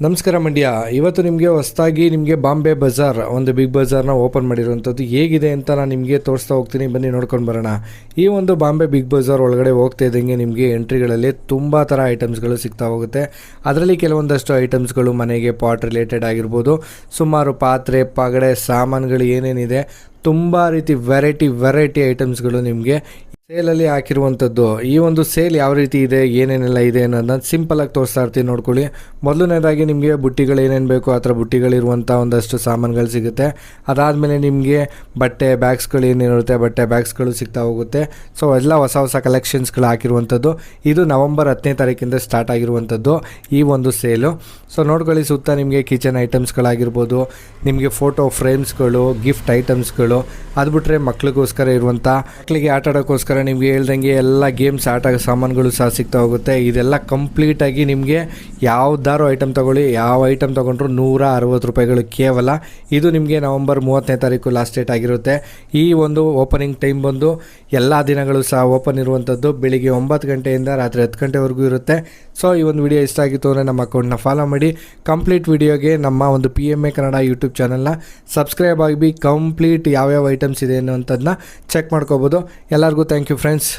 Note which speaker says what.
Speaker 1: ನಮಸ್ಕಾರ ಮಂಡ್ಯ. ಇವತ್ತು ನಿಮಗೆ ಹೊಸದಾಗಿ ನಿಮಗೆ ಬಾಂಬೆ ಬಜಾರ್ ಒಂದು ಬಿಗ್ ಬಜಾರ್ನ ಓಪನ್ ಮಾಡಿರುವಂಥದ್ದು ಹೇಗಿದೆ ಅಂತ ನಾನು ನಿಮಗೆ ತೋರಿಸ್ತಾ ಹೋಗ್ತೀನಿ. ಬನ್ನಿ ನೋಡ್ಕೊಂಡು ಬರೋಣ. ಈ ಒಂದು ಬಾಂಬೆ ಬಿಗ್ ಬಜಾರ್ ಒಳಗಡೆ ಹೋಗ್ತಾ ಇದ್ದಂಗೆ ನಿಮಗೆ ಎಂಟ್ರಿಗಳಲ್ಲಿ ತುಂಬ ಥರ ಐಟಮ್ಸ್ಗಳು ಸಿಗ್ತಾ ಹೋಗುತ್ತೆ. ಅದರಲ್ಲಿ ಕೆಲವೊಂದಷ್ಟು ಐಟಮ್ಸ್ಗಳು ಮನೆಗೆ ಪಾಟ್ ರಿಲೇಟೆಡ್ ಆಗಿರ್ಬೋದು, ಸುಮಾರು ಪಾತ್ರೆ ಪಗಡೆ ಸಾಮಾನುಗಳು ಏನೇನಿದೆ ತುಂಬ ರೀತಿ ವೆರೈಟಿ ಐಟಮ್ಸ್ಗಳು ನಿಮಗೆ ಸೇಲಲ್ಲಿ ಹಾಕಿರುವಂಥದ್ದು. ಈ ಒಂದು ಸೇಲ್ ಯಾವ ರೀತಿ ಇದೆ, ಏನೇನೆಲ್ಲ ಇದೆ ಅನ್ನೋದನ್ನ ಸಿಂಪಲಾಗಿ ತೋರಿಸ್ತಾ ಇರ್ತೀನಿ, ನೋಡ್ಕೊಳ್ಳಿ. ಮೊದಲನೇದಾಗಿ ನಿಮಗೆ ಬುಟ್ಟಿಗಳು ಏನೇನು ಬೇಕು ಆ ಥರ ಬುಟ್ಟಿಗಳಿರುವಂಥ ಒಂದಷ್ಟು ಸಾಮಾನುಗಳು ಸಿಗುತ್ತೆ. ಅದಾದಮೇಲೆ ನಿಮಗೆ ಬಟ್ಟೆ ಬ್ಯಾಗ್ಸ್ಗಳು ಏನೇನಿರುತ್ತೆ ಬಟ್ಟೆ ಬ್ಯಾಗ್ಸ್ಗಳು ಸಿಗ್ತಾ ಹೋಗುತ್ತೆ. ಸೊ ಎಲ್ಲ ಹೊಸ ಕಲೆಕ್ಷನ್ಸ್ಗಳು ಹಾಕಿರುವಂಥದ್ದು. ಇದು ನವಂಬರ್ 10ನೇ ತಾರೀಕಿಂದ ಸ್ಟಾರ್ಟ್ ಆಗಿರುವಂಥದ್ದು ಈ ಒಂದು ಸೇಲು. ಸೊ ನೋಡ್ಕೊಳ್ಳಿ, ಸುತ್ತ ನಿಮಗೆ ಕಿಚನ್ ಐಟಮ್ಸ್ಗಳಾಗಿರ್ಬೋದು, ನಿಮಗೆ ಫೋಟೋ ಫ್ರೇಮ್ಸ್ಗಳು, ಗಿಫ್ಟ್ ಐಟಮ್ಸ್ಗಳು, ಅದು ಬಿಟ್ಟರೆ ಮಕ್ಳಿಗೋಸ್ಕರ ಇರುವಂಥ ಮಕ್ಕಳಿಗೆ ಆಟ ಆಡೋಕ್ಕೋಸ್ಕರ ನಿಮಗೆ ಹೇಳ್ದಂಗೆ ಎಲ್ಲ ಗೇಮ್ಸ್ ಆಟ ಸಾಮಾನುಗಳು ಸಹ ಸಿಗ್ತಾ ಹೋಗುತ್ತೆ. ಇದೆಲ್ಲ ಕಂಪ್ಲೀಟಾಗಿ ನಿಮಗೆ ಯಾವ್ದಾರು ಐಟಮ್ ತೊಗೊಳ್ಳಿ, ಯಾವ ಐಟಮ್ ತೊಗೊಂಡ್ರು 160 ರೂಪಾಯಿಗಳು ಕೇವಲ. ಇದು ನಿಮಗೆ ನವಂಬರ್ 30ನೇ ತಾರೀಕು ಲಾಸ್ಟ್ ಡೇಟ್ ಆಗಿರುತ್ತೆ. ಈ ಒಂದು ಓಪನಿಂಗ್ ಟೈಮ್ ಬಂದು ಎಲ್ಲ ದಿನಗಳು ಸಹ ಓಪನ್ ಇರುವಂಥದ್ದು. ಬೆಳಿಗ್ಗೆ 9 ಗಂಟೆಯಿಂದ ರಾತ್ರಿ 10 ಗಂಟೆವರೆಗೂ ಇರುತ್ತೆ. ಸೊ ಈ ಒಂದು ವಿಡಿಯೋ ಇಷ್ಟ ಆಗಿತ್ತು ಅಂದರೆ ನಮ್ಮ ಅಕೌಂಟ್ನ ಫಾಲೋ ಮಾಡಿ. ಕಂಪ್ಲೀಟ್ ವಿಡಿಯೋಗೆ ನಮ್ಮ ಒಂದು PMA ಕನ್ನಡ ಯೂಟ್ಯೂಬ್ ಚಾನಲ್ನ ಸಬ್ಸ್ಕ್ರೈಬ್ ಆಗಿ ಕಂಪ್ಲೀಟ್ ಯಾವ್ಯಾವ ಐಟಮ್ಸ್ ಇದೆ ಅನ್ನೋಂಥದ್ದನ್ನ ಚೆಕ್ ಮಾಡ್ಕೋಬೋದು. ಎಲ್ಲರಿಗೂ ಥ್ಯಾಂಕ್ ಯು ಫ್ರೆಂಡ್ಸ್.